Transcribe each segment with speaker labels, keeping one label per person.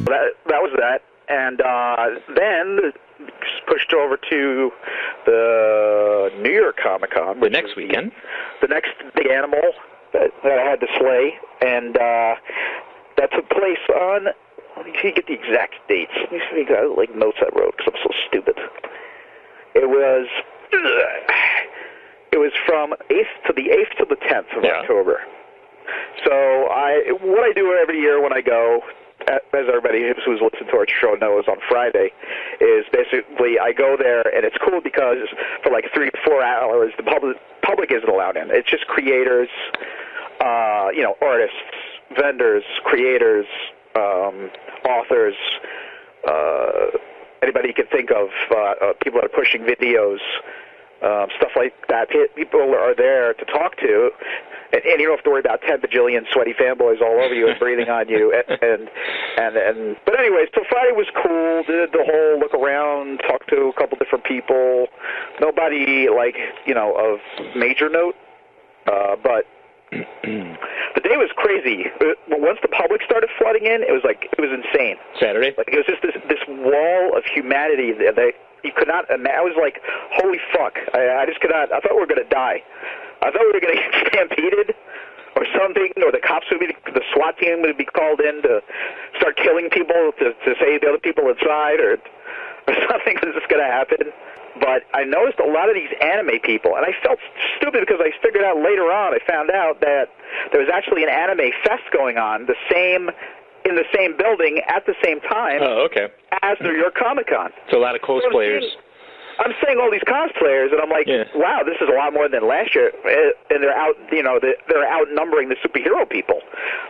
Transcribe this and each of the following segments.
Speaker 1: that was that. And then pushed over to the New York Comic Con.
Speaker 2: The next weekend.
Speaker 1: The next big animal that I had to slay. And that took place on, let me see, get the exact dates. Let me see, I like notes I wrote because I'm so stupid. It was from 8th to the 8th to the 10th of October. So what I do every year when I go, as everybody who's listened to our show knows, on Friday, is basically I go there, and it's cool because for like 3 to 4 hours, the public isn't allowed in. It's just creators, artists, vendors, creators, authors, anybody you can think of, people that are pushing videos, stuff like that. People are there to talk to, and you don't have to worry about 10 bajillion sweaty fanboys all over you and breathing on you. But anyway, so Friday was cool. Did the whole look around, talked to a couple different people. Nobody of major note, but the day was crazy. Once the public started flooding in, it was insane.
Speaker 2: Saturday?
Speaker 1: Like, it was just this wall of humanity that you could not imagine. I was like, holy fuck. I just could not. I thought we were going to die. I thought we were going to get stampeded or something, or the cops would be, the SWAT team would be called in to start killing people to save the other people inside, or something was just going to happen. But I noticed a lot of these anime people, and I felt stupid because I figured out later on, I found out that there was actually an anime fest going on, in the same building at the same time as New York Comic Con.
Speaker 2: So a lot of cosplayers.
Speaker 1: I'm seeing all these cosplayers, and I'm like, wow, this is a lot more than last year. And they're out, they're outnumbering the superhero people.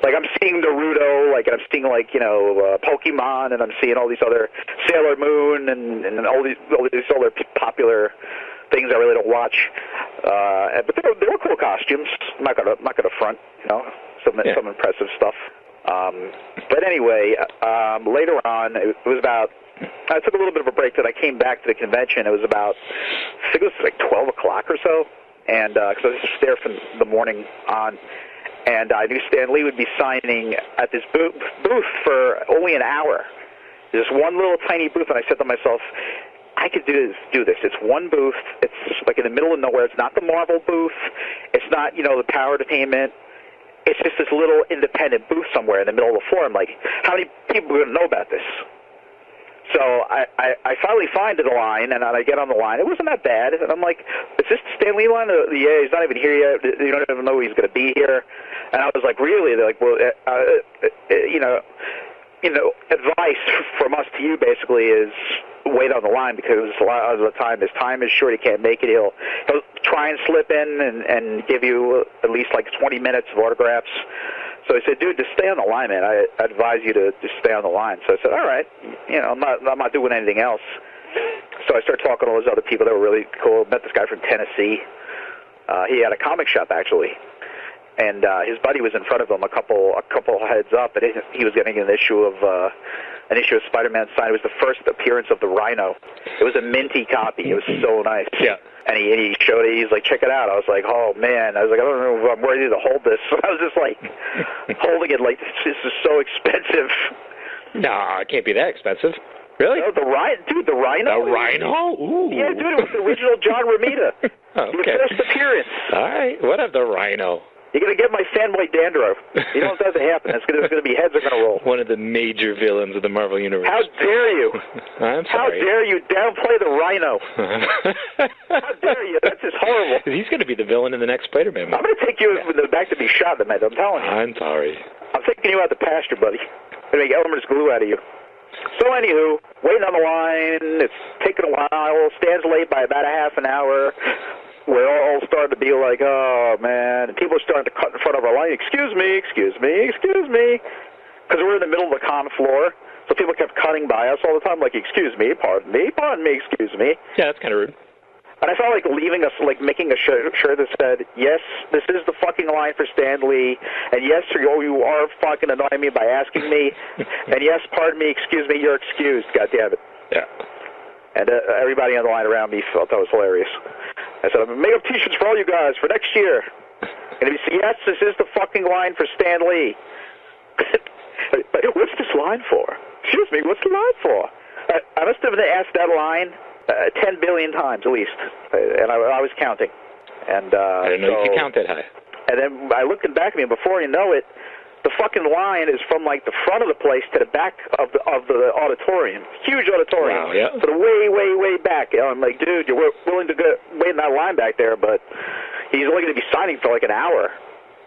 Speaker 1: Like, I'm seeing Naruto, and I'm seeing Pokemon, and I'm seeing all these other Sailor Moon, and all these other popular things I really don't watch. But they were cool costumes. I'm not gonna front, some impressive stuff. But anyway, later on, it was about. I took a little bit of a break. Then I came back to the convention. It was about, I think it was like 12 o'clock or so, and because I was just there from the morning on, and I knew Stan Lee would be signing at this booth for only an hour. There's one little tiny booth, and I said to myself, I could do this. It's one booth. It's like in the middle of nowhere. It's not the Marvel booth. It's not, the Power Entertainment. It's just this little independent booth somewhere in the middle of the floor. I'm like, how many people are going to know about this? So I finally find the line, and I get on the line. It wasn't that bad. And I'm like, is this the Stan Lee line? Yeah, he's not even here yet. You don't even know he's going to be here. And I was like, really? They're like, well, advice from us to you basically is wait on the line, because a lot of the time his time is short. He can't make it. He'll try and slip in and give you at least like 20 minutes of autographs. So I said, dude, just stay on the line, man. I advise you to just stay on the line. So I said, all right, I'm not doing anything else. So I started talking to all those other people that were really cool. Met this guy from Tennessee. He had a comic shop actually, and his buddy was in front of him a couple heads up, and he was getting an issue of Spider-Man signed. It was the first appearance of the Rhino. It was a minty copy. It was so nice.
Speaker 2: Yeah.
Speaker 1: And he showed it. He's like, check it out. I was like, oh, man. I was like, I don't know if I'm worthy to hold this. I was just like holding it like, this is so expensive.
Speaker 2: Nah, it can't be that expensive. Really?
Speaker 1: No, the Rhino.
Speaker 2: The Rhino? Ooh.
Speaker 1: Yeah, dude, it was the original John Romita.
Speaker 2: Okay.
Speaker 1: The first appearance.
Speaker 2: All right. What of the Rhino?
Speaker 1: You're going to get my fanboy gander. You know what doesn't happen. There's going to be heads are going to roll.
Speaker 2: One of the major villains of the Marvel Universe.
Speaker 1: How dare you?
Speaker 2: I'm sorry.
Speaker 1: How dare you downplay the Rhino? How dare you? That's just horrible.
Speaker 2: He's going to be the villain in the next Spider-Man movie.
Speaker 1: I'm going to take you back to be shot tonight. I'm telling you.
Speaker 2: I'm sorry.
Speaker 1: I'm taking you out the pasture, buddy. I'm going to make Elmer's glue out of you. So anywho, waiting on the line. It's taking a while. Stan's late by about a half an hour. We're all starting to be like, oh, man. And people are starting to cut in front of our line. Excuse me. Because we're in the middle of the con floor. So people kept cutting by us all the time, like, excuse me, pardon me, excuse me.
Speaker 2: Yeah, that's kind of rude.
Speaker 1: And I felt like leaving us, like making a shirt that said, yes, this is the fucking line for Stan Lee. And yes, you are fucking annoying me by asking me. And yes, pardon me, excuse me, you're excused. God damn it.
Speaker 2: Yeah.
Speaker 1: And everybody on the line around me felt that was hilarious. I said, I'm going to make up T-shirts for all you guys for next year. And he said, yes, this is the fucking line for Stan Lee. But what's this line for? excuse me, what's the line for? I must have asked that line 10 billion times at least, and I was counting. And
Speaker 2: I didn't know you could count that high.
Speaker 1: And then I looked back at me, and before you know it, the fucking line is from like the front of the place to the back of the auditorium. Huge auditorium.
Speaker 2: Wow, yeah.
Speaker 1: So the way back. You know, I'm like, dude, you're willing to wait in that line back there, but he's only going to be signing for like an hour.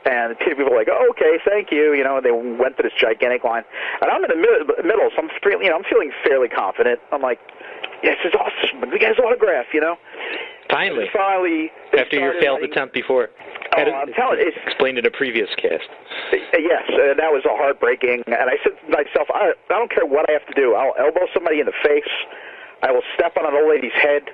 Speaker 1: And people are like, oh, okay, thank you. You know, and they went to this gigantic line. And I'm in the middle, so I'm feeling fairly confident. I'm like, yes, this is awesome. We got his autograph, you know.
Speaker 2: Finally. After your failed attempt before.
Speaker 1: I'm telling you.
Speaker 2: Explained in a previous cast.
Speaker 1: Yes, that was a heartbreaking. And I said to myself, I don't care what I have to do. I'll elbow somebody in the face. I will step on an old lady's head.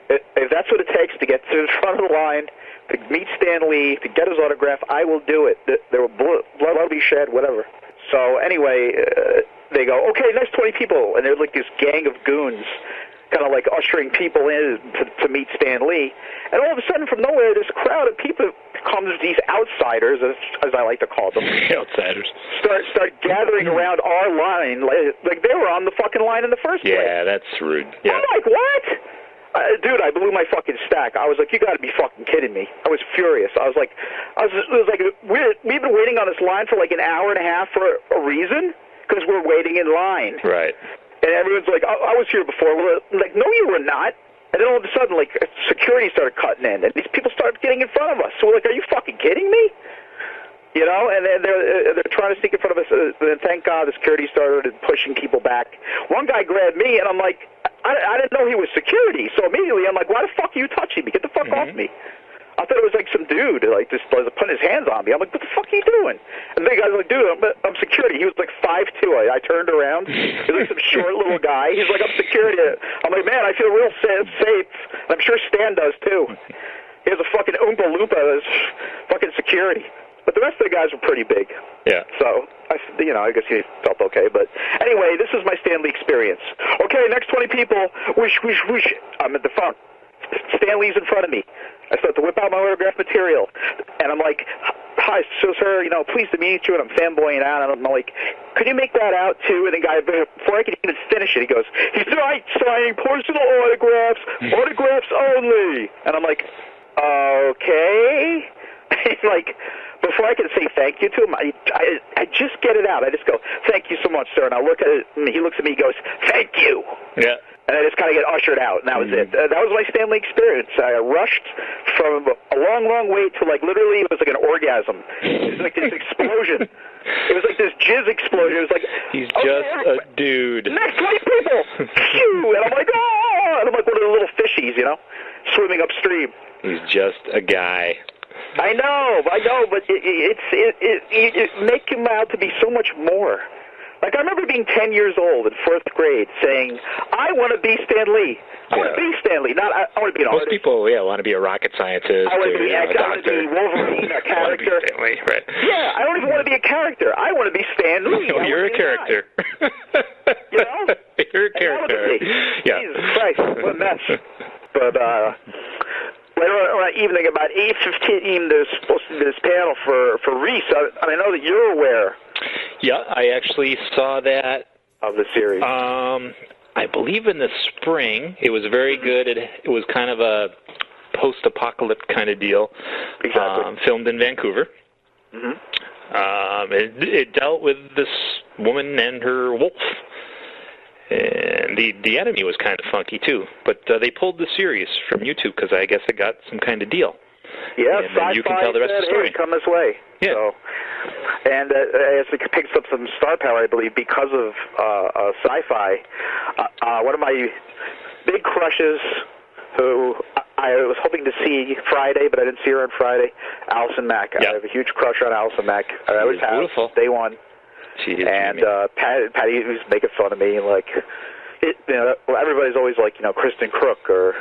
Speaker 1: If that's what it takes to get to the front of the line, to meet Stan Lee, to get his autograph, I will do it. There will blood will be shed, whatever. So anyway, they go, okay, next 20 people. And they're like this gang of goons, kind of like ushering people in to meet Stan Lee. And all of a sudden, from nowhere, this crowd of people comes, these outsiders, as I like to call them.
Speaker 2: Outsiders.
Speaker 1: Start gathering around our line, like they were on the fucking line in the first place.
Speaker 2: Yeah, that's rude. Yeah.
Speaker 1: I'm like, what? Dude, I blew my fucking stack. I was like, you got to be fucking kidding me. I was furious. It was like, we've been waiting on this line for like an hour and a half for a reason? Because we're waiting in line.
Speaker 2: Right.
Speaker 1: And everyone's like, I was here before. We're like, no, you were not. And then all of a sudden, like, security started cutting in, and these people started getting in front of us. So we're like, are you fucking kidding me? You know, and then they're trying to sneak in front of us. And thank God the security started pushing people back. One guy grabbed me, and I'm like, I didn't know he was security. So immediately I'm like, why the fuck are you touching me? Get the fuck off me. I thought it was like some dude, like, just was putting his hands on me. I'm like, what the fuck are you doing? And the guy's like, dude, I'm security. He was like 5'2". I turned around. He's like some short little guy. He's like, I'm security. I'm like, man, I feel real safe. And I'm sure Stan does too. He has a fucking Oompa Loompa as fucking security. But the rest of the guys were pretty big. Yeah. So, I guess he felt okay. But anyway, this is my Stan Lee experience. Okay, next 20 people. Whoosh, whoosh, whoosh. I'm at the front. Stan Lee's in front of me. I start to whip out my autograph material. And I'm like, hi, so sir, pleased to meet you. And I'm fanboying out. And I'm like, could you make that out too? And the guy, before I could even finish it, he goes, he's not signing personal autographs, autographs only. And I'm like, okay. Like, before I can say thank you to him, I just get it out. I just go, thank you so much, sir. And I look at it, and he looks at me, he goes, thank you. Yeah. And I just kind of get ushered out, and that was it. That was my Stan Lee experience. I rushed from a long, long wait to, like, literally, it was like an orgasm. It was like this explosion. It was like this jizz explosion. It was like,
Speaker 2: he's just a dude.
Speaker 1: Next 20 people! Phew! And I'm like, oh! And I'm like one of the little fishies, swimming upstream.
Speaker 2: He's just a guy.
Speaker 1: I know, but it make him out to be so much more. Like, I remember being 10 years old in 4th grade saying, I want to be Stan Lee. I want to be Stan Lee. Not, I want to be an artist.
Speaker 2: Most people, want to be a rocket scientist.
Speaker 1: I want to be a Wolverine, a character.
Speaker 2: Stan Lee, right.
Speaker 1: Yeah, I don't even want to be a character. I want to be Stan Lee.
Speaker 2: Oh, you're a character. You're a character. Yeah.
Speaker 1: Jesus Christ, what a mess. But, later on evening, about 8:15, there's supposed to be this panel for Riese. I know that you're aware.
Speaker 2: Yeah, I actually saw that.
Speaker 1: Of the series.
Speaker 2: I believe in the spring. It was very good. It was kind of a post-apocalypse kind of deal.
Speaker 1: Exactly.
Speaker 2: Filmed in Vancouver. It dealt with this woman and her wolf. And the enemy was kind of funky, too. But they pulled the series from YouTube because I guess it got some kind of deal.
Speaker 1: Yeah,
Speaker 2: and you can tell the rest of the story.
Speaker 1: Come this way.
Speaker 2: Yeah.
Speaker 1: So, and as it picks up some star power, I believe, because of Syfy, one of my big crushes, who I was hoping to see Friday, but I didn't see her on Friday, Allison Mack. Yeah. I have a huge crush on Allison Mack. I always have. Beautiful. Day one.
Speaker 2: She is. And
Speaker 1: Patty was making fun of me, like, everybody's always like, Kristen Crook or,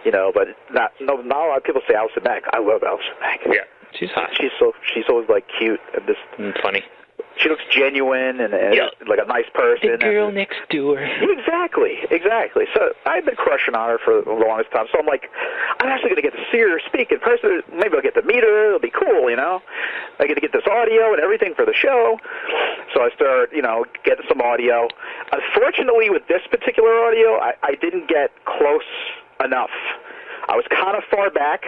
Speaker 1: but not a lot of people say Allison Mack. I love Allison Mack.
Speaker 2: Yeah, she's hot.
Speaker 1: She's always like cute and just
Speaker 2: funny.
Speaker 1: she looks genuine and like a nice person.
Speaker 2: The girl next door.
Speaker 1: Exactly. So I've been crushing on her for the longest time. So I'm like, I'm actually going to get to see her speak in person. Maybe I'll get to meet her. It'll be cool, I get to get this audio and everything for the show. So I start, getting some audio. Unfortunately, with this particular audio, I didn't get close enough. I was kind of far back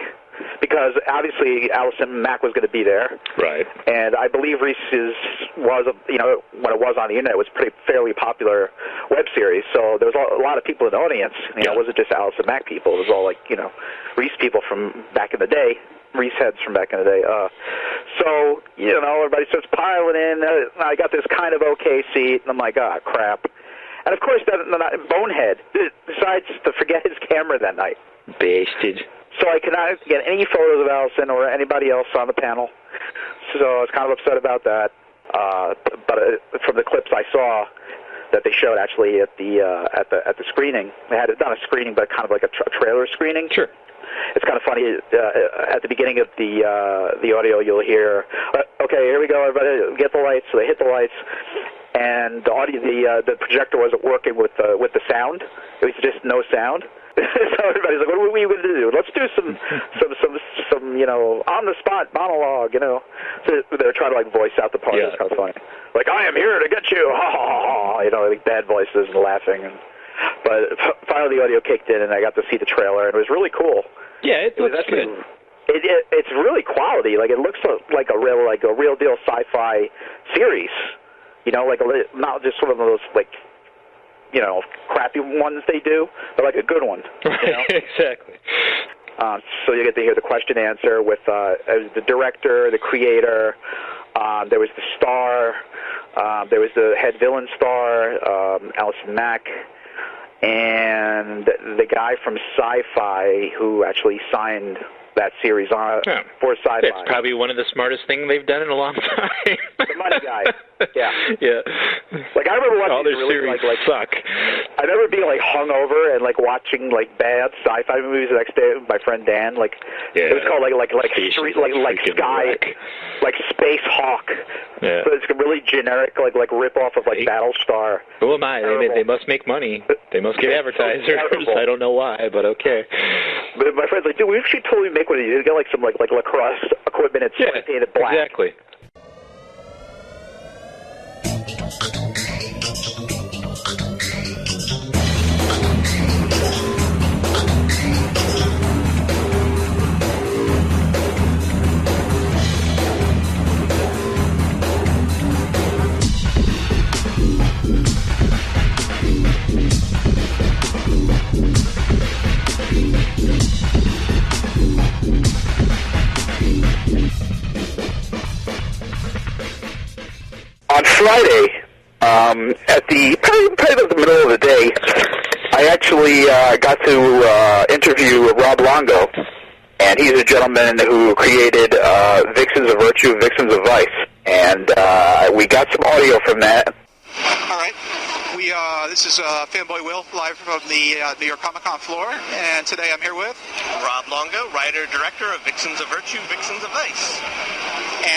Speaker 1: because obviously Allison Mack was going to be there.
Speaker 2: Right.
Speaker 1: And I believe Riese's was, when it was on the internet, it was a fairly popular web series. So there was a lot of people in the audience. It wasn't just Allison Mack people. It was all Riese people from back in the day. Riese heads from back in the day. So, everybody starts piling in. I got this kind of okay seat, and I'm like, crap. And, of course, that bonehead decides to forget his camera that night.
Speaker 2: Basted.
Speaker 1: So I could not get any photos of Allison or anybody else on the panel. So I was kind of upset about that. But from the clips I saw that they showed actually at the screening, they had not a screening, but kind of like a trailer screening.
Speaker 2: Sure.
Speaker 1: It's kind of funny. At the beginning of the audio, you'll hear, "Okay, here we go, everybody, get the lights." So they hit the lights, and the projector wasn't working with the sound. It was just no sound. So everybody's like, "What are we going to do? Let's do some on the spot monologue." So they're trying to voice out the part. It's kind of funny. Like, "I am here to get you," ha ha ha, like bad voices and laughing. But finally, the audio kicked in, and I got to see the trailer, and it was really cool.
Speaker 2: Yeah, it looks good.
Speaker 1: It's really quality. Like, it looks like a real deal sci-fi series. Not just one of those crappy ones they do, but like a good one.
Speaker 2: Exactly.
Speaker 1: So you get to hear the question answer with the director, the creator. There was the star. There was the head villain star, Allison Mack. And the guy from Syfy who actually signed that series for Syfy.
Speaker 2: It's probably one of the smartest things they've done in a long time.
Speaker 1: The money guy. Yeah.
Speaker 2: Yeah.
Speaker 1: Like, I remember watching
Speaker 2: all their
Speaker 1: really,
Speaker 2: series
Speaker 1: suck. I remember being hungover and watching bad sci-fi movies the next day with my friend Dan. It was called Street, Sky, Space Hawk.
Speaker 2: Yeah.
Speaker 1: So it's a really generic rip off of Battlestar.
Speaker 2: Who am I? They must make money. They must get advertisers. I don't know why, but okay.
Speaker 1: But my friend's like, "Dude, we should totally make one of these. You get some lacrosse equipment and paint it black."
Speaker 2: Exactly.
Speaker 1: On Friday, at probably the middle of the day, I actually got to interview Rob Longo, and he's a gentleman who created Vixens of Virtue, Vixens of Vice, and we got some audio from that.
Speaker 3: All right. This is Fanboy Will, live from the New York Comic Con floor, and today I'm here with
Speaker 4: Rob Longo, writer-director of Vixens of Virtue, Vixens of Vice.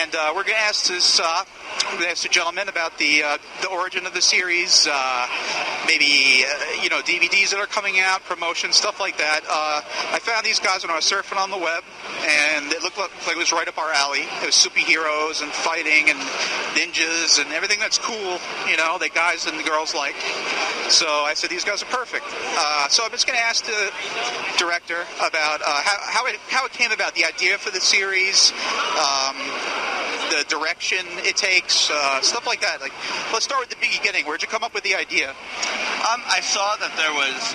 Speaker 3: And we're going to ask the gentleman about the origin of the series, maybe DVDs that are coming out, promotion, stuff like that. I found these guys when I was surfing on the web, and it looked like it was right up our alley. It was superheroes and fighting and ninjas and everything that's cool, that guys and the girls like. So I said, these guys are perfect. So I'm just going to ask the director about how it came about, the idea for the series, the direction it takes, stuff like that. Let's start with the beginning. Where'd you come up with the idea?
Speaker 4: I saw that there was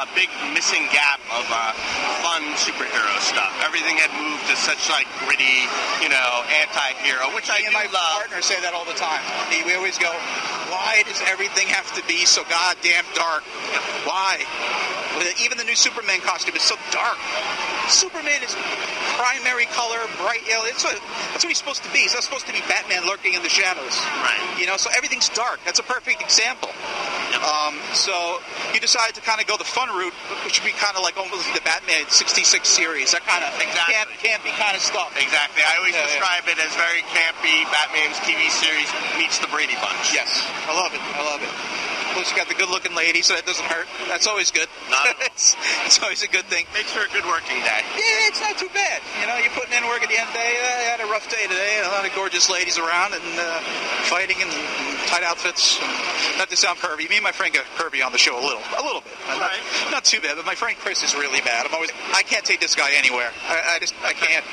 Speaker 4: a big missing gap of fun superhero stuff. Everything had moved to such gritty, anti-hero, which I do
Speaker 3: my
Speaker 4: love.
Speaker 3: Partner say that all the time. We always go, why does everything have to be so goddamn dark? Why? Even the new Superman costume is so dark. Superman is primary color, bright yellow. That's what he's supposed to be. He's not supposed to be Batman lurking in the shadows.
Speaker 4: Right.
Speaker 3: So everything's dark. That's a perfect example.
Speaker 4: Yep.
Speaker 3: So you decided to kind of go the fun route, which would be kind of like almost the Batman 66 series. That kind of campy kind of stuff.
Speaker 4: Exactly. I always describe it as very campy. Batman's TV series meets the Brady Bunch.
Speaker 3: Yes. I love it. Plus, you got the good-looking lady, so that doesn't hurt. That's always good. It's always a good thing.
Speaker 4: Makes for a good working day.
Speaker 3: Yeah, it's not too bad. You know, you're putting in work at the end of the day. I had a rough day today. A lot of gorgeous ladies around and fighting in tight outfits. Not to sound pervy. Me and my friend got pervy on the show a little bit. Not too bad, but my friend Chris is really bad. I can't take this guy anywhere. I can't.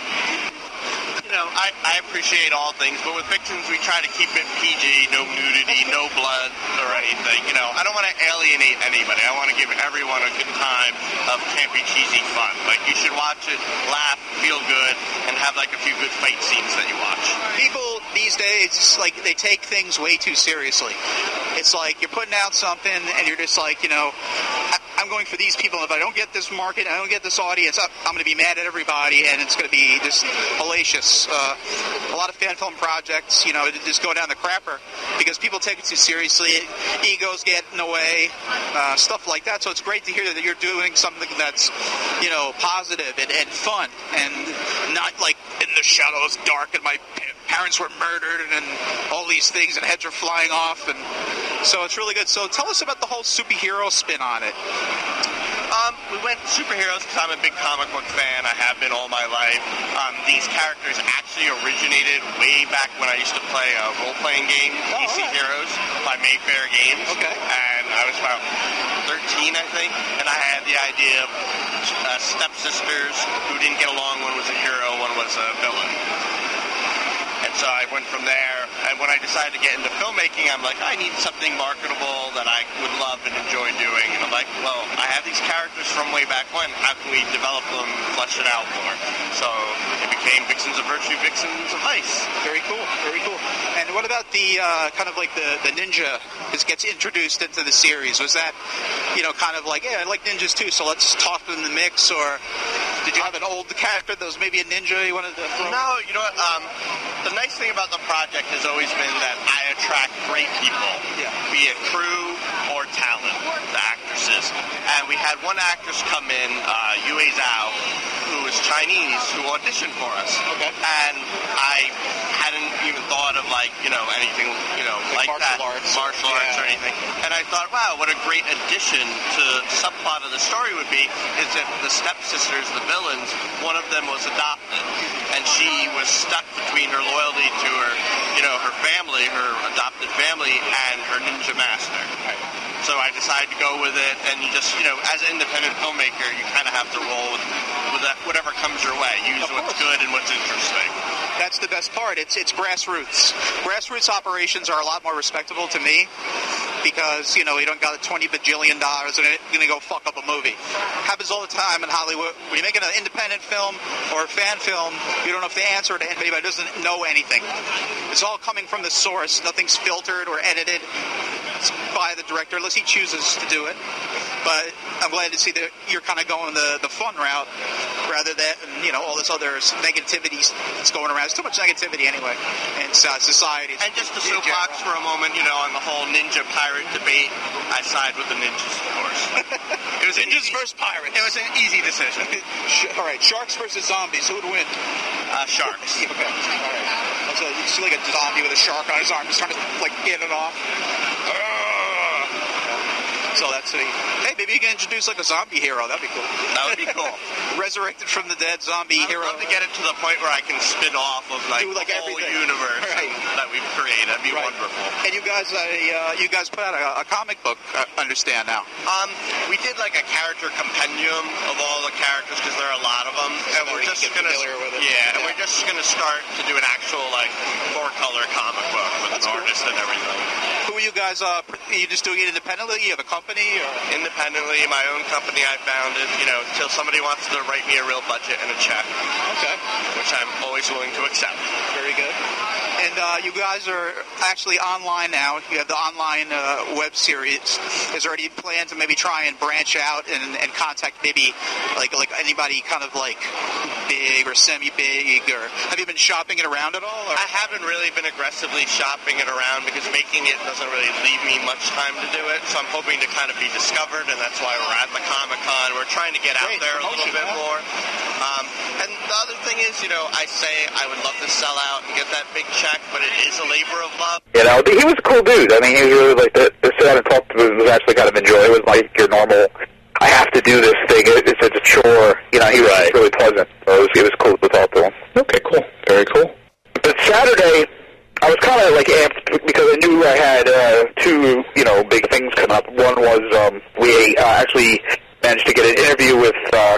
Speaker 4: You know, I appreciate all things, but with Vixens, we try to keep it PG, no nudity, no blood or anything. You know, I don't want to alienate anybody. I want to give everyone a good time of campy, cheesy fun. Like, you should watch it, laugh, feel good, and have, like, a few good fight scenes that you watch.
Speaker 3: People these days, like, they take things way too seriously. It's like you're putting out something, and you're just like, you know, I'm going for these people. If I don't get this market, I don't get this audience, I'm going to be mad at everybody, and it's going to be just hellacious. A lot of fan film projects, you know, just go down the crapper because people take it too seriously. Egos get in the way, stuff like that. So it's great to hear that you're doing something that's, you know, positive and fun and not like in the shadows, dark, and my parents were murdered and all these things and heads are flying off. And so it's really good. So tell us about the whole superhero spin on it.
Speaker 4: We went superheroes because I'm a big comic book fan. I have been all my life. These characters actually originated way back when I used to play a role-playing game, DC Heroes, by Mayfair Games.
Speaker 3: Okay.
Speaker 4: And I was about 13, I think, and I had the idea of stepsisters who didn't get along. One was a hero, one was a villain. And so I went from there, and when I decided to get into filmmaking, I'm like, I need something marketable that I would love and enjoy doing. And I'm like, well, I have these characters from way back when. How can we develop them, flesh it out more? So it became Vixens of Virtue, Vixens of Vice.
Speaker 3: Very cool, very cool. And what about the kind of like the ninja that gets introduced into the series? Was that, you know, kind of like, yeah, I like ninjas too, so let's toss them in the mix, or did you have an old character that was maybe a ninja you wanted to throw?
Speaker 4: No, you know what? The nice thing about the project has always been that I attract great people, be it crew or talent, the actresses. And we had one actress come in, Yue Zhao, who was Chinese, who auditioned for us.
Speaker 3: Okay.
Speaker 4: And I hadn't even thought of, like, you know, anything, you know, like martial arts or anything. And I thought, wow, what a great addition to the subplot of the story would be is that the stepsisters, the villains, one of them was adopted. And she was stuck between her loyalty to her, you know, her family, her adopted family, and her ninja master. So I decided to go with it, and you just, you know, as an independent filmmaker, you kind of have to roll with that, whatever comes your way. Use what's good and what's interesting.
Speaker 3: That's the best part. It's grassroots. Grassroots operations are a lot more respectable to me because, you know, you don't got $20 bajillion and you're going to go fuck up a movie. Happens all the time in Hollywood. When you're making an independent film or a fan film, you don't know if the answer to anybody doesn't know anything. It's all coming from the source. Nothing's filtered or edited by the director unless he chooses to do it. But I'm glad to see that you're kind of going the fun route rather than, you know, all this other negativity that's going around. There's too much negativity anyway in society.
Speaker 4: And just to soapbox for a moment, you know, on the whole ninja pirate debate, I side with the ninjas, of course.
Speaker 3: It was ninjas versus pirates.
Speaker 4: It was an easy decision.
Speaker 3: All right, sharks versus zombies. Who would win?
Speaker 4: Sharks.
Speaker 3: Okay. All right. So you see like a zombie with a shark on his arm, just trying to like get it off. So that's hey, maybe you can introduce like a zombie hero. That'd be cool.
Speaker 4: That would be cool.
Speaker 3: Resurrected from the dead zombie hero.
Speaker 4: I'd love to get it to the point where I can spin off of like the whole universe that we've created. That'd be wonderful. And
Speaker 3: you guys put out a comic book. I understand now.
Speaker 4: We did like a character compendium of all the characters because there are a lot of them, and we're just gonna and we're just gonna start to do an actual like 4-color comic book with an artist and everything.
Speaker 3: Who are you guys? Are you just doing it independently? You have a company or
Speaker 4: independently? My own company I founded. You know, till somebody wants to write me a real budget and a check.
Speaker 3: Okay.
Speaker 4: Which I'm always willing to accept.
Speaker 3: Very good. And And you guys are actually online now. You have the online web series. Is there any plan to maybe try and branch out and contact maybe like anybody kind of like big or semi-big, or have you been shopping it around at all? Or?
Speaker 4: I haven't really been aggressively shopping it around because making it doesn't really leave me much time to do it. So I'm hoping to kind of be discovered, and that's why we're at the Comic-Con. We're trying to get out there a little bit more. And the other thing is, I say I would love to sell out and get that big check, but it is a labor of love.
Speaker 1: He was a cool dude. I mean, he was really like to sit down and talk to him was actually kind of enjoy. It was like your normal, I have to do this thing. It's a chore. He was really pleasant. So it was cool to talk to him.
Speaker 2: Okay, cool. Very cool.
Speaker 1: But Saturday, I was kind of like amped because I knew I had two, big things coming up. One was we actually managed to get an interview with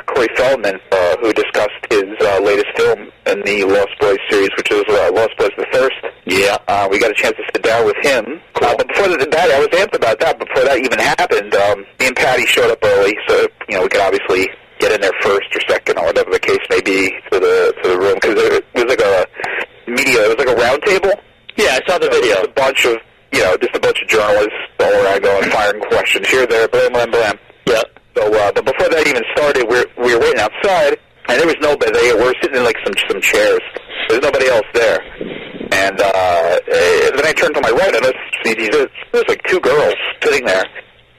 Speaker 1: Corey Feldman, who discussed his latest film in the Lost Boys series, which is Lost Boys the Thirst.
Speaker 2: Yeah.
Speaker 1: We got a chance to sit down with him.
Speaker 2: Cool.
Speaker 1: But before that, I was amped about that. Before that even happened, me and Patty showed up early, so we could obviously get in there first or second or whatever the case may be to the room, because it was like a media, it was like a round table.
Speaker 2: Yeah, I saw the video.
Speaker 1: A bunch of, just a bunch of journalists all around going, firing questions here, there, blam, blam, blam.
Speaker 2: Yeah.
Speaker 1: So, but before that even started, we were waiting outside, and there was nobody. We're sitting in like some chairs. There's nobody else there. And then I turned to my right, and there's like two girls sitting there,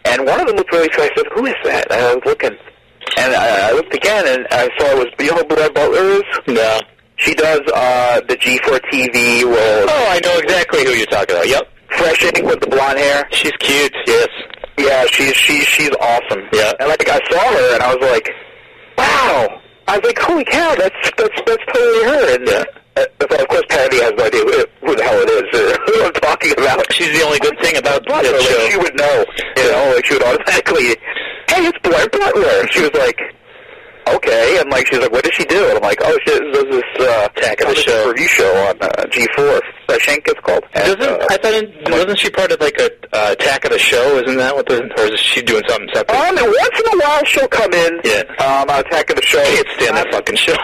Speaker 1: and one of them looked really shy. I said, "Who is that?" And I was looking, and I looked again, and I saw it was who Brad Butler is.
Speaker 2: No.
Speaker 1: She does the G4 TV role.
Speaker 2: Oh, I know exactly who you're talking about. Yep.
Speaker 1: Fresh Ink with the blonde hair.
Speaker 2: She's cute. Yes.
Speaker 1: Yeah, she's awesome.
Speaker 2: Yeah.
Speaker 1: And I saw her, and I was like, wow. I was like, holy cow, that's totally her. And of course, Patty has no idea who the hell it is, who I'm talking about.
Speaker 2: She's the only good thing about that
Speaker 1: show.
Speaker 2: show.
Speaker 1: She would know, she would automatically, hey, it's Blair Butler. And she was like, okay. And she's like, what does she do? And I'm like, oh, she does this
Speaker 2: Attack of the Show
Speaker 1: review show on G4. Shank it's called. And,
Speaker 2: wasn't she part of like a Attack of the Show? Isn't that what or is she doing something separate?
Speaker 1: And once in a while she'll come in.
Speaker 2: Yeah.
Speaker 1: Attack of the Show.
Speaker 2: I can't stand that fucking show.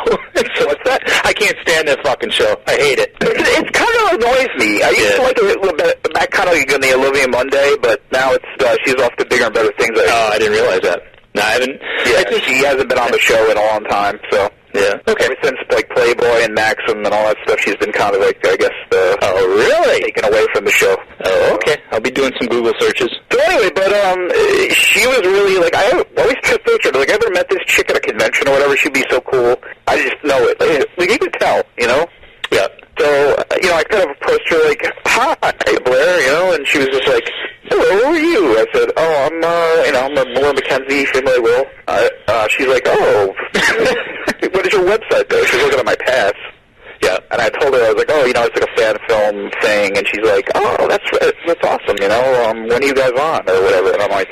Speaker 1: So what's that?
Speaker 2: I can't stand that fucking show. I hate it.
Speaker 1: It kind of annoys me. I used to like it a little bit back kind of like in the Olivia Monday, but now it's she's off to bigger and better things.
Speaker 2: I didn't realize that. No, I haven't.
Speaker 1: Yeah, she hasn't been on the show in a long time, so.
Speaker 2: Yeah. Okay.
Speaker 1: Ever since Playboy and Maxim and all that stuff, she's been kind of I guess
Speaker 2: oh, really?
Speaker 1: Taken away from the show.
Speaker 2: Oh, okay. I'll be doing some Google searches.
Speaker 1: So anyway, but she was really I always kept pictured I ever met this chick at a convention or whatever, she'd be so cool. I just know it. You could tell,
Speaker 2: Yeah.
Speaker 1: So I kind of approached her hi, Blair, and she was just like, hello, who are you? I said, oh, I'm a Blair Mackenzie, Fanboy Will. She's like, oh, what is your website, though? She's looking at my pass. Yeah. And I told her, I was like, oh, it's like a fan film thing. And she's like, oh, that's awesome, when are you guys on? Or whatever. And I'm like,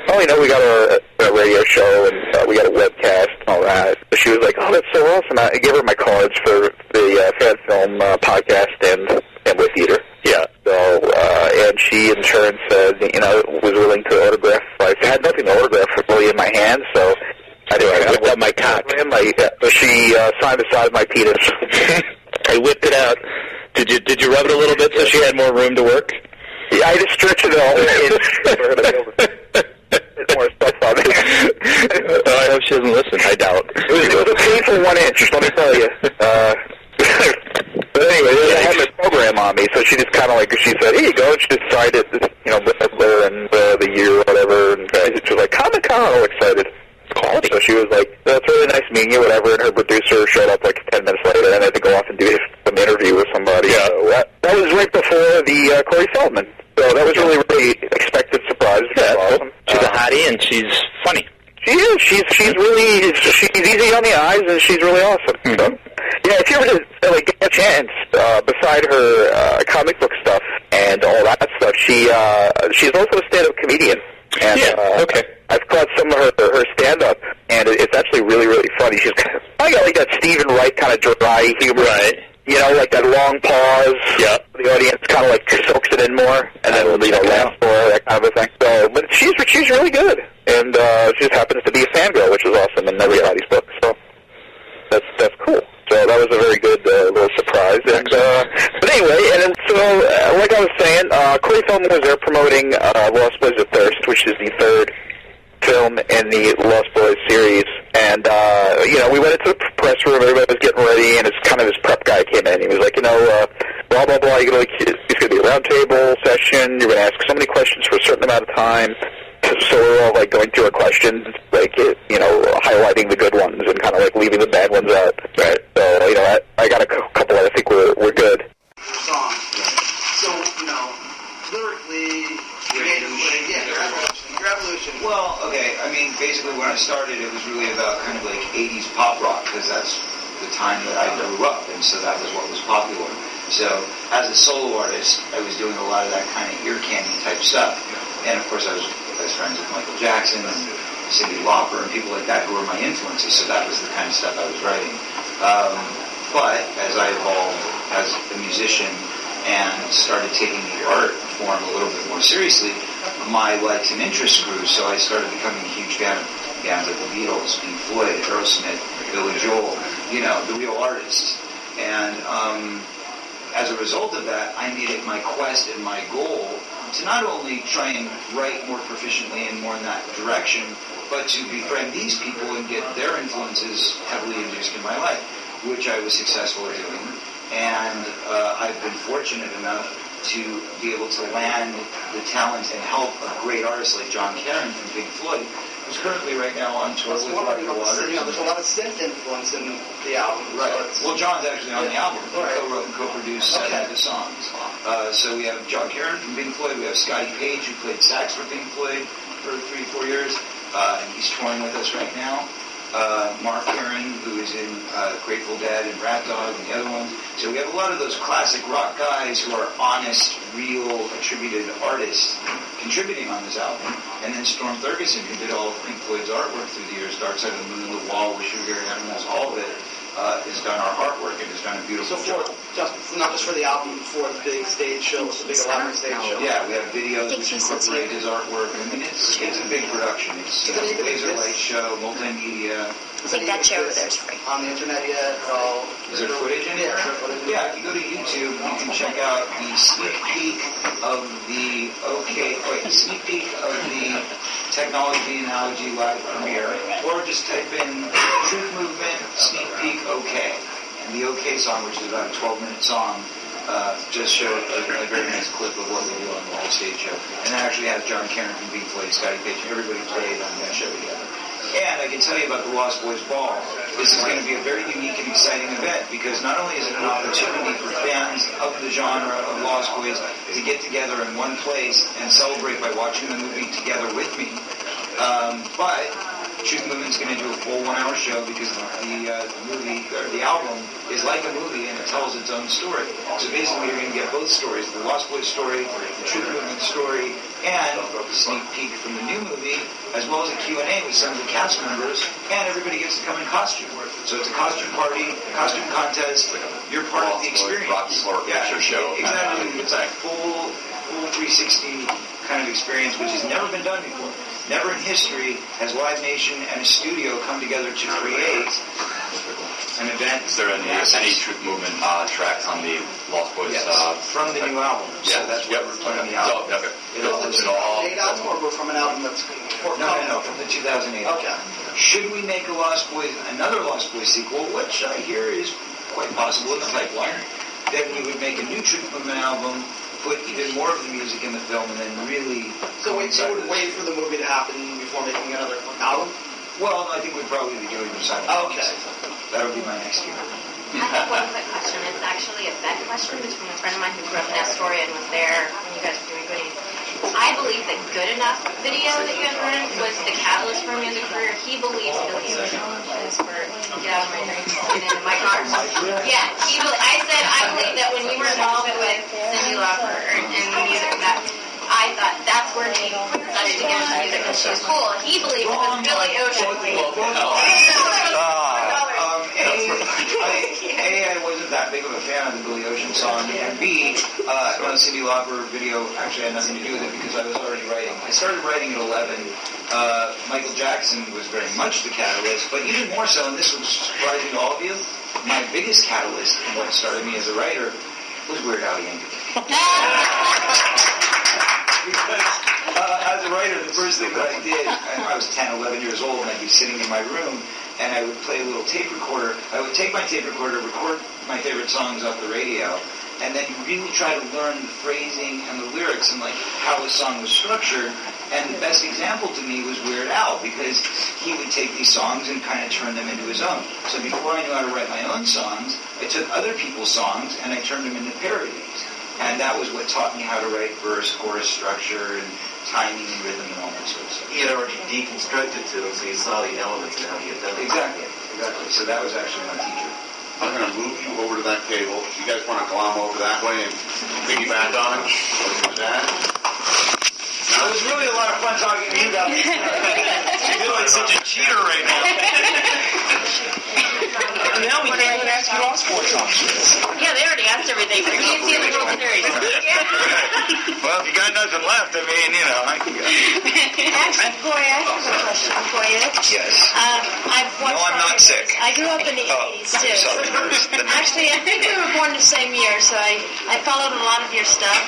Speaker 1: oh, we got a radio show, and we got a webcast and all that. So she was like, oh, that's so awesome. I gave her my cards for the fan film podcast and Fanboy Theater. Yeah. So, and she in turn said, was willing to autograph. I had nothing to autograph really in my hand, so I whipped out my cock. So she signed the side of my penis.
Speaker 2: I whipped it out. Did you rub it a little bit so she had more room to work?
Speaker 1: Yeah, I just stretched it all in for her to be able to put more stuff on me.
Speaker 2: I hope she doesn't listen. I doubt.
Speaker 1: It was a painful 1 inch, let me tell you. But anyway, I had my program on me, so she just kind of she said, here you go, and she just signed it, Butler and the year or whatever, and she was like, Comic-Con, all excited. Quality. So she was like, that's really nice meeting you, whatever, and her producer showed up 10 minutes later, and I had to go off and do some interview with somebody. Yeah. So that was right before the Corey Feldman. So that was really expected surprise.
Speaker 2: Yeah,
Speaker 1: awesome.
Speaker 2: She's a hottie, and she's funny.
Speaker 1: She is. She's easy on the eyes, and she's really awesome. Mm-hmm. So, yeah, if you ever get a chance, beside her comic book stuff and all that stuff, she's also a stand-up comedian. And,
Speaker 2: okay.
Speaker 1: I've caught some of her stand-up, and it's actually really, really funny. She's I got that Stephen Wright kind of dry humor.
Speaker 2: Right.
Speaker 1: That long pause. Yeah. The audience kind of soaks it in more, and then laughs for her, that kind of a thing. So, but she's really good, and she just happens to be a fangirl, which is awesome in everybody's book. So that's cool. So that was a very good little surprise. And but anyway, and then, so, like I was saying, Corey Feldman was there promoting Lost Boys of Thirst, which is the third film in the Lost Boys series, and, we went into the press room, everybody was getting ready, and his prep guy came in. He was like, blah, blah, blah, it's going to be a roundtable session, you're going to ask so many questions for a certain amount of time, so we're all, like, going through our questions, like, highlighting the good ones and kind of, like, leaving the bad ones out, right? So, I got a couple that I think we're good.
Speaker 5: Song. So, lyrically, Revolution.
Speaker 6: Well, okay, I mean, basically when I started, it was really about kind of like 80s pop rock, because that's the time that I grew up, and so that was what was popular. So, as a solo artist, I was doing a lot of that kind of ear candy type stuff. And of course, I was best friends with Michael Jackson and Cyndi Lauper and people like that who were my influences, so that was the kind of stuff I was writing. But as I evolved as a musician and started taking the art form a little bit more seriously, my likes and interests grew, so I started becoming a huge fan of bands like the Beatles, Pink Floyd, Aerosmith, Billy Joel, the real artists. And as a result of that, I made it my quest and my goal to not only try and write more proficiently and more in that direction, but to befriend these people and get their influences heavily induced in my life, which I was successful at doing. And I've been fortunate enough to be able to land the talent and help a great artist like John Caron from Pink Floyd, who's currently right now on tour with Roger Waters.
Speaker 5: There's a lot of synth influence in the album.
Speaker 6: Right. Well, John's actually on the album. He co-wrote and co-produced seven of the songs. So we have John Caron from Pink Floyd. We have Scotty Page, who played sax for Pink Floyd for 3-4 years. And he's touring with us right now. Mark Caron, who is in Grateful Dead and Rat Dog and the other ones. So we have a lot of those classic rock guys who are honest, real, attributed artists contributing on this album. And then Storm Thurgeson, who did all of Pink Floyd's artwork through the years, Dark Side of the Moon, The Wall, Wish You Were Here, Animals, all of it, has done our artwork and has done a beautiful job.
Speaker 5: Not just for the album, for the big stage show, the big elaborate stage show.
Speaker 6: Yeah, we have videos which incorporate his artwork. I mean, it's a big production. It's a laser light show, multimedia.
Speaker 7: I think that chair over there is free.
Speaker 5: On the internet yet at all?
Speaker 6: Is there footage in there? Yeah, if you go to YouTube, you can check out the sneak peek of the Technology Analogy Live premiere, or just type in Truth Movement Sneak Peek OK. And the OK song, which is about a 12-minute song, just showed a very nice clip of what we do on the whole stage show. And that actually has John Caron from Pink Floyd, Scotty Page, everybody played on that show together. And I can tell you about the Lost Boys Ball. This is going to be a very unique and exciting event because not only is it an opportunity for fans of the genre of Lost Boys to get together in one place and celebrate by watching the movie together with me, but Truth Movement's going to do a full 1-hour show because the movie, or the album, is like a movie and it tells its own story. So basically you're going to get both stories, the Lost Boys story, the Truth Movement story, and a sneak peek from the new movie, as well as a Q&A with some of the cast members, and everybody gets to come in costume. So it's a costume party, a costume contest. You're part of the experience.
Speaker 8: Rocky Horror Picture Show.
Speaker 6: Exactly. It's a full 360 kind of experience, which has never been done before. Never in history has Live Nation and a studio come together to create an event.
Speaker 8: Is there any Truth Movement tracks on the Lost Boys?
Speaker 6: Yes, from the new album.
Speaker 8: Yeah,
Speaker 6: so that's what we're putting on the album.
Speaker 8: Okay.
Speaker 5: From an album that's
Speaker 6: No, from the 2008.
Speaker 5: Okay.
Speaker 6: Should we make another Lost Boys sequel, which I hear is quite possible in the pipeline, then we would make a new Truth Movement album, put even more of the music in the film, and then really...
Speaker 5: So you would wait for the movie to happen before making another album?
Speaker 6: Well, I think we'd probably be doing them
Speaker 5: simultaneously.
Speaker 6: Okay. That'll be my next year.
Speaker 7: I have one quick question. It's actually a bet question between a friend of mine who grew up in Astoria and was there when you guys were doing Goody. I believe that Good Enough video that you guys were in was the catalyst for a music career. He believes Billy Ocean is for get out of my drink, get into my car. Yeah, I believe that when you were involved with Cyndi Lauper and the music that I thought that's where he decided to get into music because she was cool. He believed it was Billy Ocean.
Speaker 6: A, I wasn't that big of a fan of the Billy Ocean song, and B, the Cyndi Lauper video actually had nothing to do with it because I was already writing. I started writing at 11. Michael Jackson was very much the catalyst, but even more so, and this was surprising to all of you, my biggest catalyst in what started me as a writer was Weird Al Yankovic. Because as a writer, the first thing that I did, I was 10, 11 years old, and I'd be sitting in my room, and I would play a little tape recorder. I would take my tape recorder, record my favorite songs off the radio, and then really try to learn the phrasing and the lyrics and like how a song was structured. And the best example to me was Weird Al, because he would take these songs and kind of turn them into his own. So before I knew how to write my own songs, I took other people's songs and I turned them into parodies. And that was what taught me how to write verse, chorus structure, and timing and rhythm and all that sort of stuff.
Speaker 9: He had already deconstructed to them, so you saw the elements and how he had done it.
Speaker 6: Exactly. So that was actually my teacher.
Speaker 10: I'm going to move you over to that table. You guys want to glom over that way and piggyback on it? Or that?
Speaker 6: It was really a lot of fun talking to you about this.
Speaker 9: You feel like such a cheater right now.
Speaker 11: And now we can't even ask you all sports options.
Speaker 7: Yeah, they already asked everything. We can't see the World Series.
Speaker 6: Well, if you got nothing left, I mean, you know, I can go.
Speaker 12: Actually, Corey, I have a question for you.
Speaker 6: Yes.
Speaker 12: No,
Speaker 6: I'm not sick.
Speaker 12: I grew up in the 80s, too. Actually, I think we were born the same year, so I followed a lot of your stuff.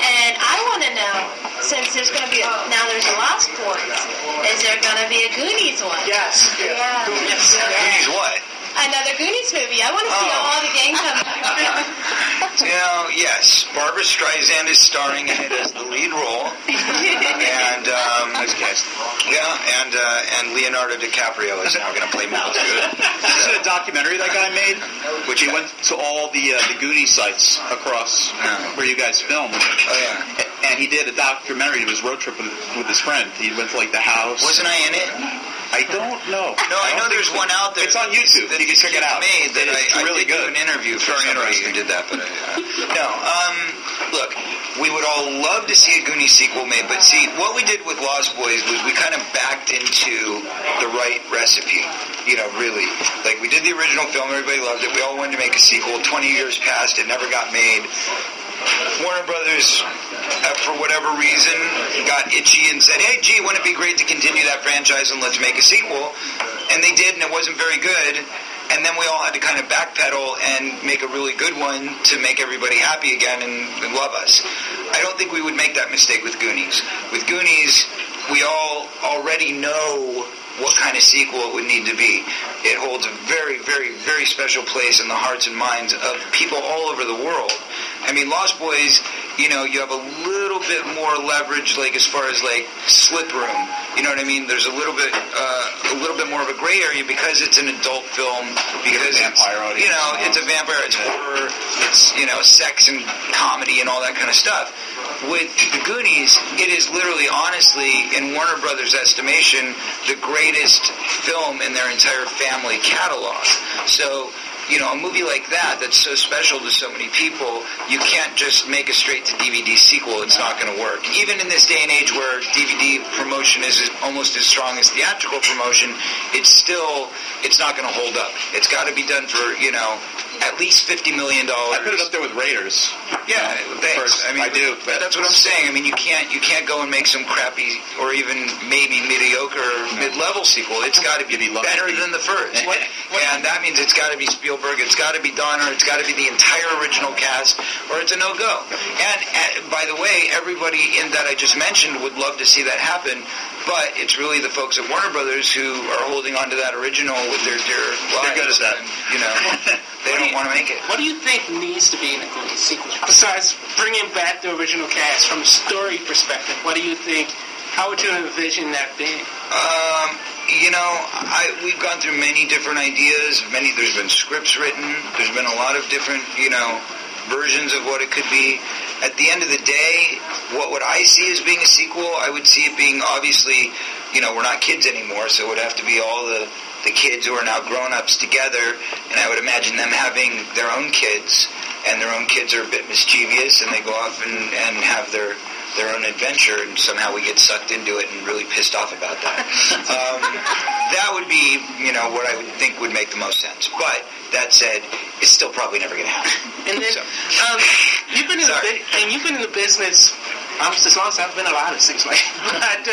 Speaker 12: And I want to know, since there's going to be now there's a Lost Boys, is there going to be a Goonies one?
Speaker 11: Yes.
Speaker 12: Yeah.
Speaker 6: Goonies what?
Speaker 12: Another Goonies movie. I want to see all the gang come back.
Speaker 6: You know, yes. Barbara Streisand is starring in it as the lead role. And, and Leonardo DiCaprio is now going to play Mouse.
Speaker 13: This is a documentary that guy made, which he went to all the Goonies sites across where you guys filmed.
Speaker 6: Oh, yeah.
Speaker 13: And he did a documentary. It was road trip with his friend. He went to, like, the house.
Speaker 6: Wasn't I in it?
Speaker 13: I don't know.
Speaker 6: No, I know there's one out there.
Speaker 13: It's on YouTube. You can check it out.
Speaker 6: Made that
Speaker 13: it's
Speaker 6: I
Speaker 13: really
Speaker 6: did
Speaker 13: good.
Speaker 6: Do an interview for somebody who did that, but look, we would all love to see a Goonies sequel made, but see, what we did with Lost Boys was we kind of backed into the right recipe. You know, really. Like, we did the original film, everybody loved it, we all wanted to make a sequel, 20 years passed, it never got made. Warner Brothers, for whatever reason, got itchy and said, hey, gee, wouldn't it be great to continue that franchise and let's make a sequel? And they did, and it wasn't very good. And then we all had to kind of backpedal and make a really good one to make everybody happy again and love us. I don't think we would make that mistake with Goonies. With Goonies, we all already know what kind of sequel it would need to be. It holds a very, very, very special place in the hearts and minds of people all over the world. I mean, Lost Boys, you know, you have a little bit more leverage, like, as far as, like, slip room. You know what I mean? There's a little bit more of a gray area because it's an adult film, because it's, you know, it's a vampire, it's horror, it's, you know, sex and comedy and all that kind of stuff. With the Goonies, it is literally, honestly, in Warner Brothers' estimation, the greatest film in their entire family catalog. So, you know, a movie like that, that's so special to so many people, you can't just make a straight-to-DVD sequel. It's not going to work. Even in this day and age where DVD promotion is almost as strong as theatrical promotion, it's not going to hold up. It's got to be done for, you know, at least $50 million.
Speaker 13: I put it up there with Raiders.
Speaker 6: Yeah, thanks. I mean,
Speaker 13: I do.
Speaker 6: But that's what I'm saying. I mean, you can't go and make some crappy or even maybe mediocre mid-level sequel. It's got to be better than the first. And that means it's got to be Spielberg, it's got to be Donner, it's got to be the entire original cast, or it's a no-go. And by the way, everybody in that I just mentioned would love to see that happen, but it's really the folks at Warner Brothers who are holding on to that original with their dear lives.
Speaker 13: They're good at that.
Speaker 6: And, you know, they don't want to make it.
Speaker 11: What do you think needs to be in a Goonies sequel? Besides bringing back the original cast, from a story perspective, what do you think? How would you envision that being?
Speaker 6: You know, we've gone through many different ideas. There's been scripts written. There's been a lot of different, you know, versions of what it could be. At the end of the day, what would I see as being a sequel? I would see it being, obviously, you know, we're not kids anymore, so it would have to be all the kids who are now grown-ups together, and I would imagine them having their own kids, and their own kids are a bit mischievous, and they go off and have their own adventure, and somehow we get sucked into it and really pissed off about that. That would be, you know, what I would think would make the most sense. But that said, it's still probably never going to happen.
Speaker 11: And then you've been in the business as long as I've been alive, it seems like. But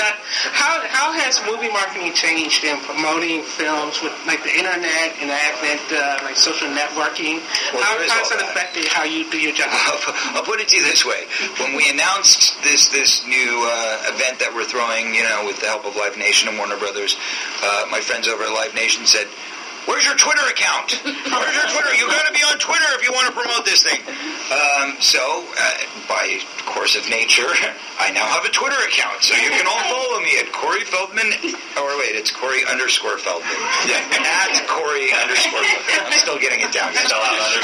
Speaker 11: how has movie marketing changed in promoting films with like the internet and the advent like social networking?
Speaker 14: Well,
Speaker 11: how has it affected how you do your job?
Speaker 14: I'll put it to you this way: when we announced this new event that we're throwing, with the help of Live Nation and Warner Brothers, my friends over at Live Nation said, "Where's your Twitter account? Where's your Twitter? You got to be on Twitter if you want to promote this thing." So, by course of nature, I now have a Twitter account. So you can all follow me at Corey Feldman. It's Corey _Feldman. Yeah, at Corey _Feldman. I'm still getting it down. Spell out under.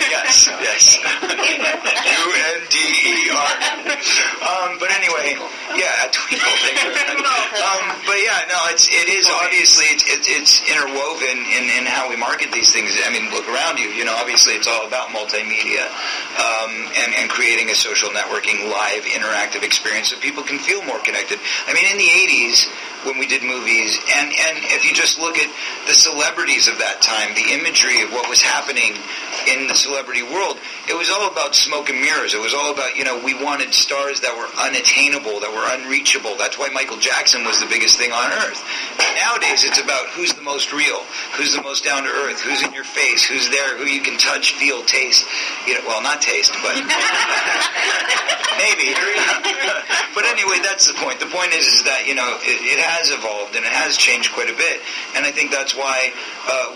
Speaker 14: Yes. UNDER. But anyway, yeah, at but yeah, no, it is obviously it's interwoven in how we market these things. I mean, look around you. Obviously it's all about multimedia and creating a social networking, live, interactive experience so people can feel more connected. I mean, in the 80s, when we did movies, and if you just look at the celebrities of that time, the imagery of what was happening in the celebrity world, it was all about smoke and mirrors. It was all about, we wanted stars that were unattainable, that were unreachable. That's why Michael Jackson was the biggest thing on earth. Nowadays, it's about who's the most real, who's the most down to earth, who's in your face, who's there, who you can touch, feel, taste. Well, not taste, but maybe. But anyway, that's the point. The point is that, it has evolved and it has changed quite a bit. And I think that's why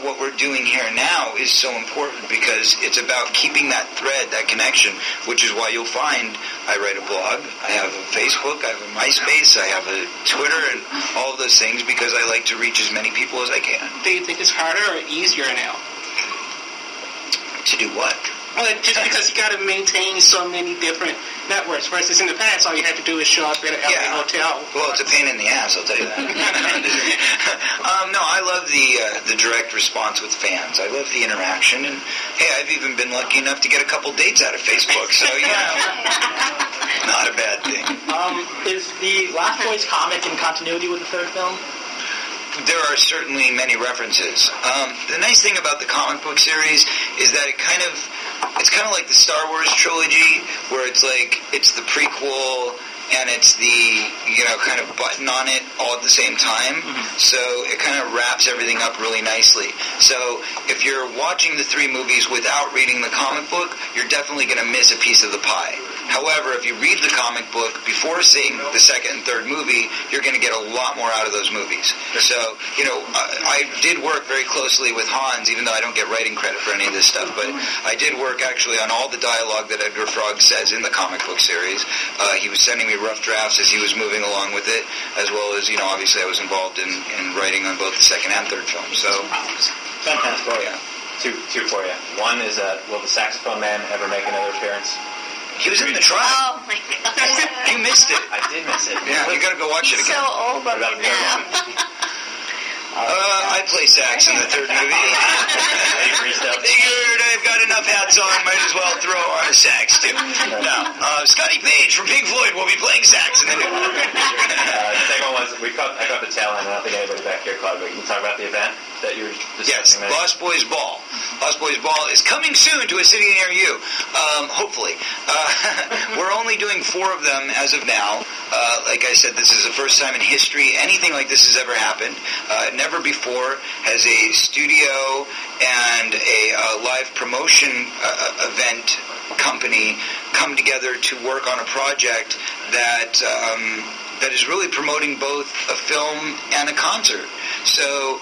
Speaker 14: what we're doing here now is so important, because it's about keeping that thread, that connection, which is why you'll find I write a blog, I have a Facebook, I have a MySpace, I have a Twitter, and all of those things, because I like to reach as many people as I can.
Speaker 11: Do you think it's harder or easier now?
Speaker 14: To do what?
Speaker 11: Well, just because you got to maintain so many different networks. Versus in the past, all you had to do is show up at an LA hotel.
Speaker 14: Well, it's a pain in the ass, I'll tell you that. No, I love the direct response with fans. I love the interaction, and hey, I've even been lucky enough to get a couple dates out of Facebook. So not a bad thing.
Speaker 15: Is the Last Boys comic in continuity with the third film?
Speaker 14: There are certainly many references. The nice thing about the comic book series is that it's kind of like the Star Wars trilogy, where it's the prequel and it's the kind of button on it all at the same time. Mm-hmm. So it kind of wraps everything up really nicely. So if you're watching the 3 movies without reading the comic book, you're definitely going to miss a piece of the pie. However, if you read the comic book before seeing the second and third movie, you're going to get a lot more out of those movies. So, I did work very closely with Hans, even though I don't get writing credit for any of this stuff, but I did work actually on all the dialogue that Edgar Frog says in the comic book series. He was sending me rough drafts as he was moving along with it, as well as, obviously I was involved in writing on both the second and third film. So,
Speaker 16: fantastic. Oh, yeah. Two for you. One is, will the Saxophone Man ever make another appearance?
Speaker 14: He was in the trial.
Speaker 12: Oh my God!
Speaker 14: You missed it.
Speaker 16: I did miss it.
Speaker 14: Yeah, you got to go watch it again.
Speaker 12: So old of you now.
Speaker 14: I play sax in the third movie. Figured I've got enough hats on, might as well throw on a sax too. Now, Scotty Page from Pink Floyd will be playing sax in the new one.
Speaker 16: The second one was, I got the tail end, and I don't think anybody back here caught it, but can you talk about the event that you were discussing?
Speaker 14: Yes, Lost Boys Ball. Lost Boys Ball is coming soon to a city near you, hopefully. We're only doing 4 of them as of now. Like I said, this is the first time in history anything like this has ever happened. Never before has a studio and a live promotion event company come together to work on a project that is really promoting both a film and a concert. So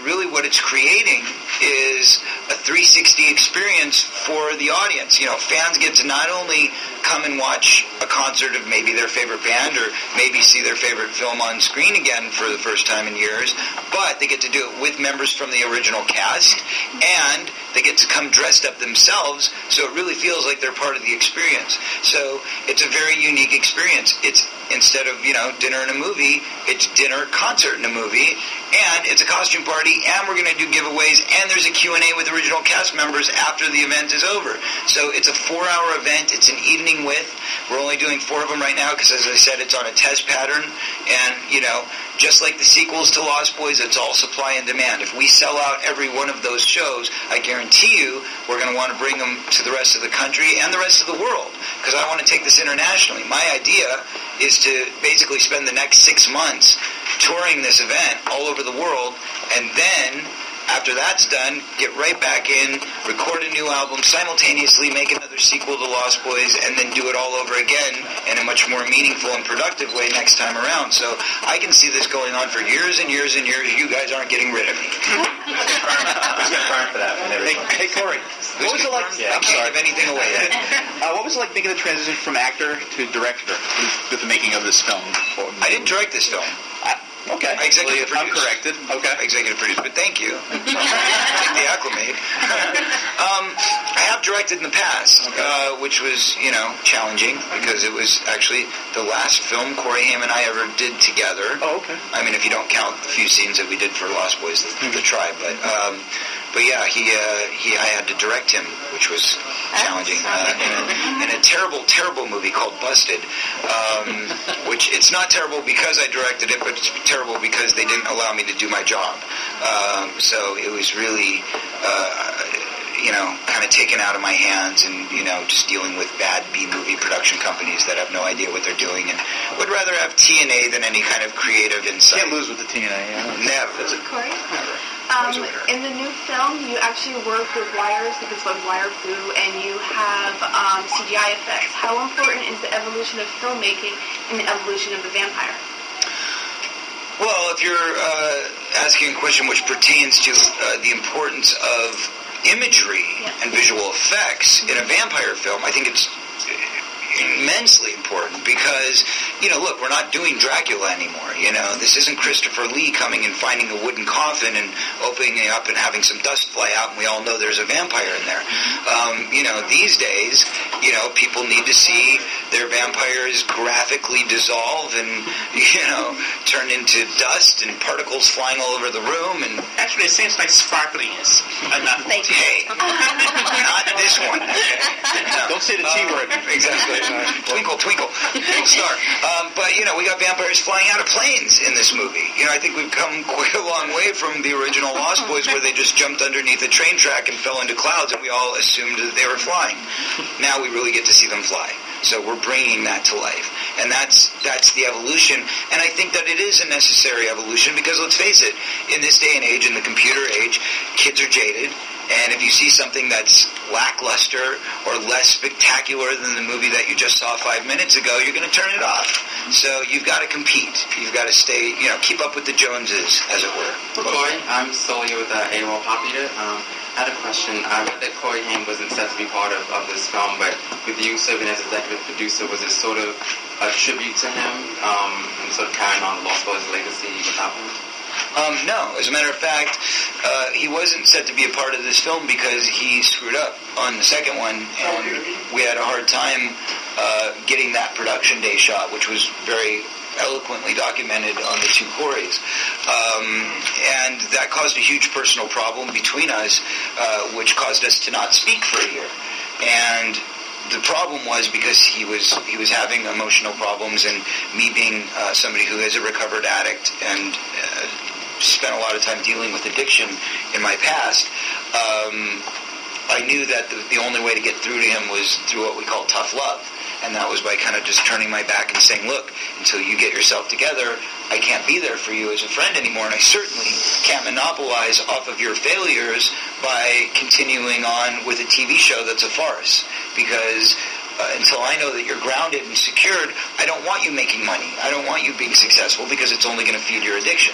Speaker 14: really what it's creating is a 360 experience for the audience. Fans get to not only come and watch a concert of maybe their favorite band or maybe see their favorite film on screen again for the first time in years, but they get to do it with members from the original cast, and they get to come dressed up themselves, so it really feels like they're part of the experience. So it's a very unique experience. It's instead of, dinner and a movie, it's dinner, concert, and a movie, and it's a costume party, and we're going to do giveaways, and there's a Q&A with original cast members after the event is over. So it's a 4-hour event. It's an evening with. We're only doing 4 of them right now because, as I said, it's on a test pattern, and, just like the sequels to Lost Boys, it's all supply and demand. If we sell out every one of those shows, I guarantee you we're going to want to bring them to the rest of the country and the rest of the world, because I want to take this internationally. My idea is to basically spend the next 6 months touring this event all over the world, and then after that's done, get right back in, record a new album, simultaneously make another sequel to Lost Boys, and then do it all over again in a much more meaningful and productive way next time around. So I can see this going on for years and years and years. You guys aren't getting rid of me.
Speaker 13: Hey, Corey. What was it like?
Speaker 14: I can't give anything away yet.
Speaker 13: What was it like making the transition from actor to director with the making of this film?
Speaker 14: I didn't direct this film.
Speaker 13: Okay.
Speaker 14: Executive producer.
Speaker 13: I'm corrected. Okay.
Speaker 14: Executive producer, but thank you. Take the acclimate. I have directed in the past, which was, challenging, because it was actually the last film Corey Haim and I ever did together.
Speaker 13: Oh, okay.
Speaker 14: I mean, if you don't count the few scenes that we did for Lost Boys, the Tribe, but yeah, I had to direct him, which was challenging, in a terrible, terrible movie called Busted, which it's not terrible because I directed it, but it's terrible because they didn't allow me to do my job. So it was really, kind of taken out of my hands, and, just dealing with bad B-movie production companies that have no idea what they're doing and would rather have TNA than any kind of creative insight.
Speaker 13: Can't lose with the TNA,
Speaker 14: Never.
Speaker 17: Corey?
Speaker 14: Never.
Speaker 17: In the new film, you actually work with wires, because it's like wire glue, and you have CGI effects. How important is the evolution of filmmaking and the evolution of the vampire?
Speaker 14: Well, if you're asking a question which pertains to the importance of imagery and visual effects in a vampire film, I think it's immensely important, because, look, we're not doing Dracula anymore. This isn't Christopher Lee coming and finding a wooden coffin and opening it up and having some dust fly out, and we all know there's a vampire in there. These days, people need to see their vampires graphically dissolve and, turn into dust and particles flying all over the room. And
Speaker 11: actually, it seems like sparkling is enough.
Speaker 14: Hey, not this one.
Speaker 13: Don't say the T word.
Speaker 14: Exactly. Twinkle, twinkle, little star. But, we got vampires flying out of planes in this movie. I think we've come quite a long way from the original Lost Boys, where they just jumped underneath a train track and fell into clouds, and we all assumed that they were flying. Now we really get to see them fly. So we're bringing that to life. And that's the evolution. And I think that it is a necessary evolution, because let's face it, in this day and age, in the computer age, kids are jaded. And if you see something that's lackluster or less spectacular than the movie that you just saw 5 minutes ago, you're going to turn it off. So you've got to compete. You've got to stay, keep up with the Joneses, as it were.
Speaker 18: Corey, I'm still here with AOL Pop Eater. I had a question. I read that Corey Haim wasn't set to be part of this film, but with you serving as executive producer, was it sort of a tribute to him and sort of carrying on the Lost Boys legacy without him?
Speaker 14: No. As a matter of fact, he wasn't set to be a part of this film because he screwed up on the second one, and we had a hard time getting that production day shot, which was very eloquently documented on the two Coreys. And that caused a huge personal problem between us, which caused us to not speak for a year. And the problem was because he was having emotional problems, and me being somebody who is a recovered addict and spent a lot of time dealing with addiction in my past, I knew that the only way to get through to him was through what we call tough love. And that was by kind of just turning my back and saying, look, until you get yourself together, I can't be there for you as a friend anymore, and I certainly can't monopolize off of your failures by continuing on with a TV show that's a farce. Because until I know that you're grounded and secured, I don't want you making money. I don't want you being successful, because it's only going to feed your addiction.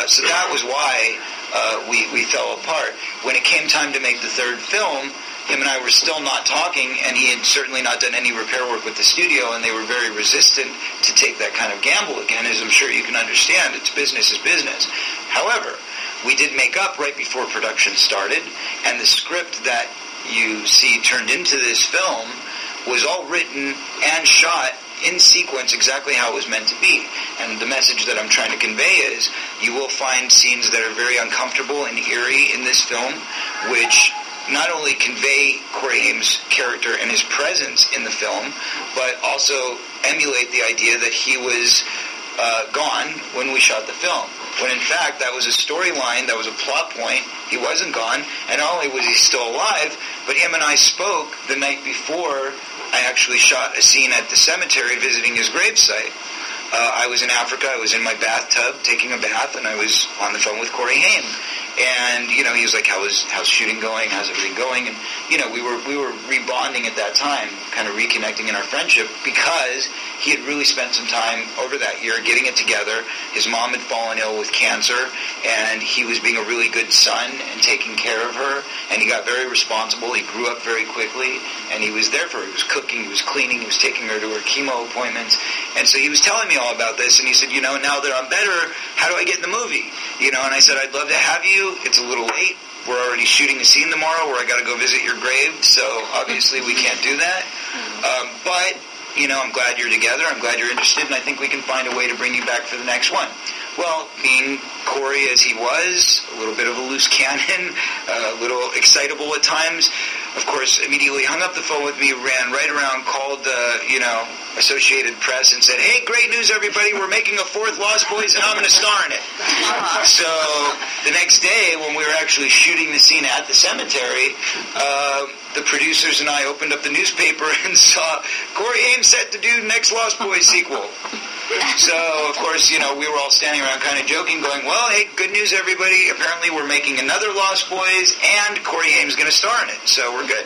Speaker 14: So that was why we fell apart. When it came time to make the third film, him and I were still not talking, and he had certainly not done any repair work with the studio, and they were very resistant to take that kind of gamble again, as I'm sure you can understand. It's business is business. However, we did make up right before production started, and the script that you see turned into this film was all written and shot in sequence exactly how it was meant to be. And the message that I'm trying to convey is you will find scenes that are very uncomfortable and eerie in this film, which not only convey Corey Haim's character and his presence in the film, but also emulate the idea that he was gone when we shot the film. When in fact that was a storyline, that was a plot point. He wasn't gone, and not only was he still alive, but him and I spoke the night before I actually shot a scene at the cemetery visiting his gravesite. I was in Africa, I was in my bathtub taking a bath, and I was on the phone with Corey Haim. And, he was like, how's shooting going? How's everything going? And, we were rebonding at that time, kind of reconnecting in our friendship, because he had really spent some time over that year getting it together. His mom had fallen ill with cancer, and he was being a really good son and taking care of her, and he got very responsible. He grew up very quickly, and he was there for her. He was cooking, he was cleaning, he was taking her to her chemo appointments. And so he was telling me all about this, and he said, now that I'm better, how do I get in the movie? And I said, I'd love to have you. It's a little late. We're already shooting a scene tomorrow where I got to go visit your grave, so obviously we can't do that. But, I'm glad you're together. I'm glad you're interested, and I think we can find a way to bring you back for the next one. Well, being Corey as he was, a little bit of a loose cannon, a little excitable at times, of course, immediately hung up the phone with me, ran right around, called, Associated Press and said, hey, great news, everybody, we're making a fourth Lost Boys and I'm going to star in it. So the next day, when we were actually shooting the scene at the cemetery, the producers and I opened up the newspaper and saw Corey Haim set to do next Lost Boys sequel. So, of course, we were all standing around kind of joking, going, well, hey, good news, everybody. Apparently we're making another Lost Boys, and Corey Haim's going to star in it, so we're good.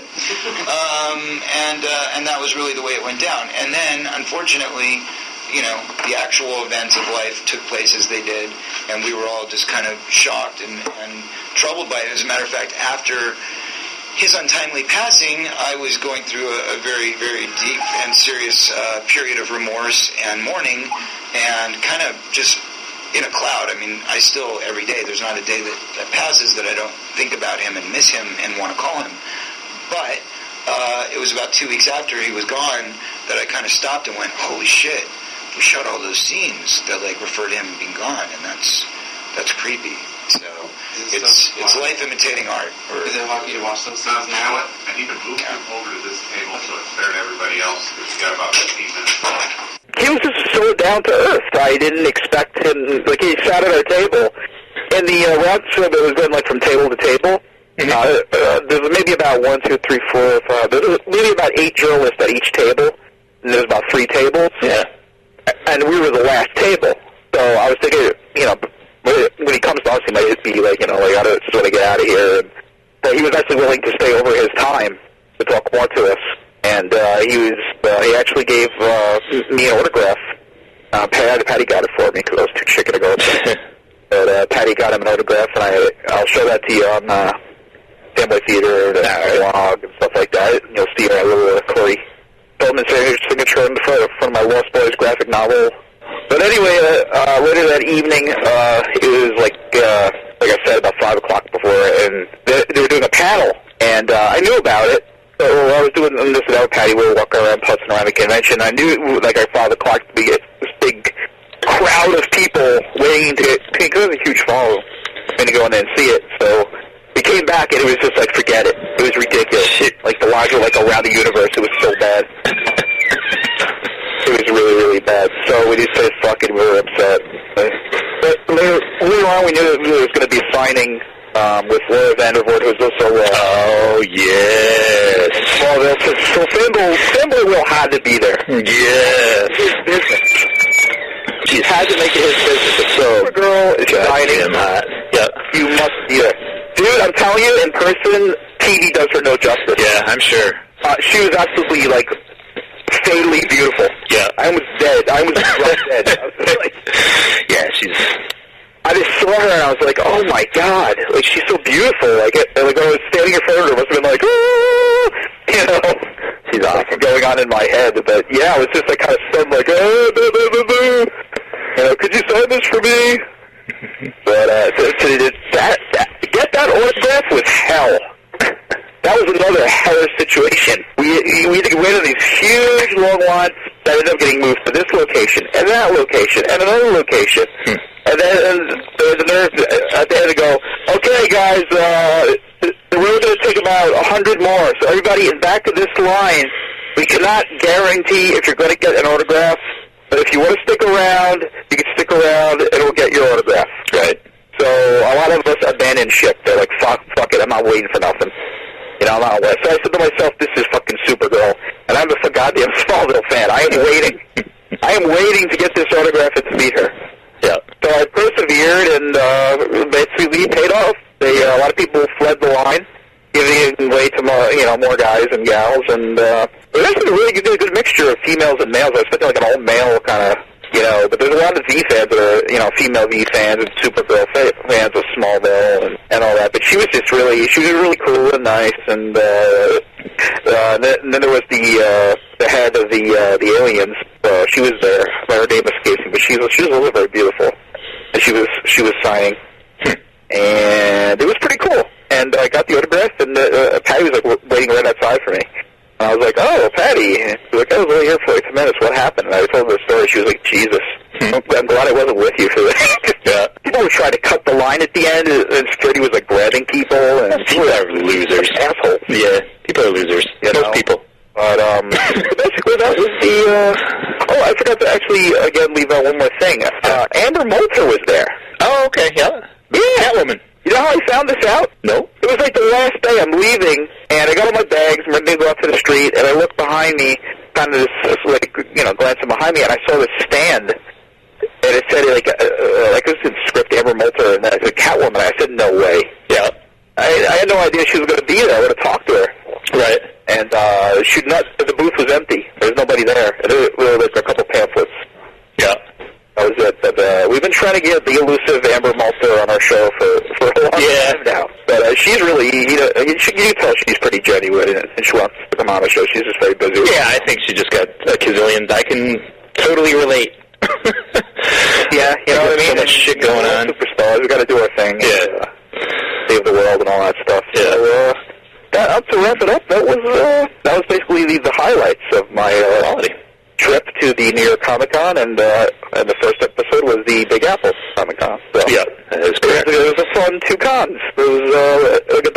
Speaker 14: And that was really the way it went down. And then, unfortunately, the actual events of life took place as they did, and we were all just kind of shocked and troubled by it. As a matter of fact, after his untimely passing, I was going through a very, very deep and serious period of remorse and mourning, and kind of just in a cloud. I mean, I still, every day, there's not a day that passes that I don't think about him and miss him and want to call him. But it was about 2 weeks after he was gone that I kind of stopped and went, holy shit, we shot all those scenes that refer to him being gone, and that's creepy. So it's life imitating art.
Speaker 18: Is it hard for you to watch those scenes now?
Speaker 10: I need to move him over to this table so it's fair to everybody else, because we got about 15 minutes left.
Speaker 1: He was just so down to earth. I didn't expect him. He sat at our table, and the round film that was going from table to table. There was maybe about 1, 2, 3, 4, 5. There was maybe about 8 journalists at each table, and there was about 3 tables. Yeah. And we were the last table. So I was thinking, when he comes to us, he might just be I gotta sort of get out of here. But he was actually willing to stay over his time to talk more to us. And he actually gave me an autograph. Patty got it for me because I was too chicken to go. But Patty got him an autograph, and I'll show that to you on Fanboy Theater and blog and stuff like that. You'll see a little Corey Feldman signature in front of my Lost Boys graphic novel. But anyway, later that evening, it was like I said, about 5 o'clock before, and they were doing a panel, and I knew about it. So I was doing this without Patty. We were walking around, putzing around the convention. I knew, I saw the clock to be this big crowd of people waiting to, because it was a huge follow, to go in there and see it. So we came back, and it was just forget it. It was ridiculous. The lines were around the universe. It was so bad. It was really, really bad. So we just said, fuck it, we were upset. But later on, we knew that there was going to be a signing with Laura Vandervoort, who was also... oh, yes. Well, so Fanboy Will had to be there. Yes. His business. She had to make it his business. So, Supergirl is signing. Yeah. You must be there. Dude, I'm telling you, in person, TV does her no justice. Yeah, I'm sure. She was absolutely, fatally beautiful. Yeah. I was dead. I was drunk dead. I was yeah, she's... I just saw her and I was like, oh my god, she's so beautiful. I was standing in front of her, must have been she's awesome. Going on in my head, but yeah, I was just kind of stunned, could you sign this for me? But get that autograph was hell. That was another hellish situation. We had to wait on these huge long lines that ended up getting moved to this location, and that location, and another location. And then the nerve at the end to go, okay, guys, we're going to take about 100 more. So everybody is back to this line. We cannot guarantee if you're going to get an autograph but if you want to stick around, you can stick around, and we'll get your autograph.
Speaker 2: Right.
Speaker 1: So a lot of us abandoned ship. They're like, fuck it, I'm not waiting for nothing. You know, I'm not waiting. So I said to myself, this is fucking Supergirl, and I'm a goddamn Smallville fan. I am waiting. I am waiting to get this autograph and to meet her.
Speaker 2: Yeah.
Speaker 1: So I persevered, and basically paid off. A lot of people fled the line, giving way to more guys and gals, and it was actually a really good mixture of females and males. I was expecting like an all-male kind of, but there's a lot of V fans that are, female V fans and Supergirl fans of Smallville and all that. But she was really cool and nice, and then there was the head of the aliens. She was there. Her name escapes me, but she was also very beautiful, and she was signing, and it was pretty cool. And I got the autograph, and Patty was like waiting right outside for me. And I was like, "Oh, Patty." And she was like, "I was only here for like 10 minutes. What happened?" And I told her the story. She was like, "Jesus, I'm glad I wasn't with you for that." Yeah. People were trying to cut the line at the end, and security was like grabbing people. And
Speaker 2: people are losers.
Speaker 1: Assholes.
Speaker 2: Yeah, people are losers. Most people.
Speaker 1: But basically, that was the. I forgot to actually again leave out one more thing. Amber Moulter was there.
Speaker 2: Oh, okay. Yeah. Catwoman.
Speaker 1: You know how I found this out?
Speaker 2: No.
Speaker 1: It was like the last day I'm leaving, and I got all my bags, and I'm ready to go out to the street, and I looked behind me, kind of glancing behind me, and I saw this stand, and it said, like this is script, Amber Moulter, and I said, Catwoman. I said, no way. Yeah. I had no idea she was going to be there. I would have talked to her. Right. And the booth was empty. There was nobody there. And there were like a couple pamphlets. Yeah. That was it. But we've been trying to get the elusive Amber Moulter on our show for a long time now. But she's really, you can tell she's pretty genuine, and she wants to come on the show. She's just very busy.
Speaker 2: Yeah, I think she just got a gazillion. I can totally relate.
Speaker 1: Yeah, you know what I mean?
Speaker 2: So much shit going on.
Speaker 1: Superstars, we got to do our thing.
Speaker 2: Yeah.
Speaker 1: Save the world and all that stuff.
Speaker 2: Yeah.
Speaker 1: So, to wrap it up, that was basically the highlights of my trip to the New York Comic Con, and the first episode was the Big Apple Comic Con. So,
Speaker 2: yeah, that is correct.
Speaker 1: It was a fun 2 cons. It was the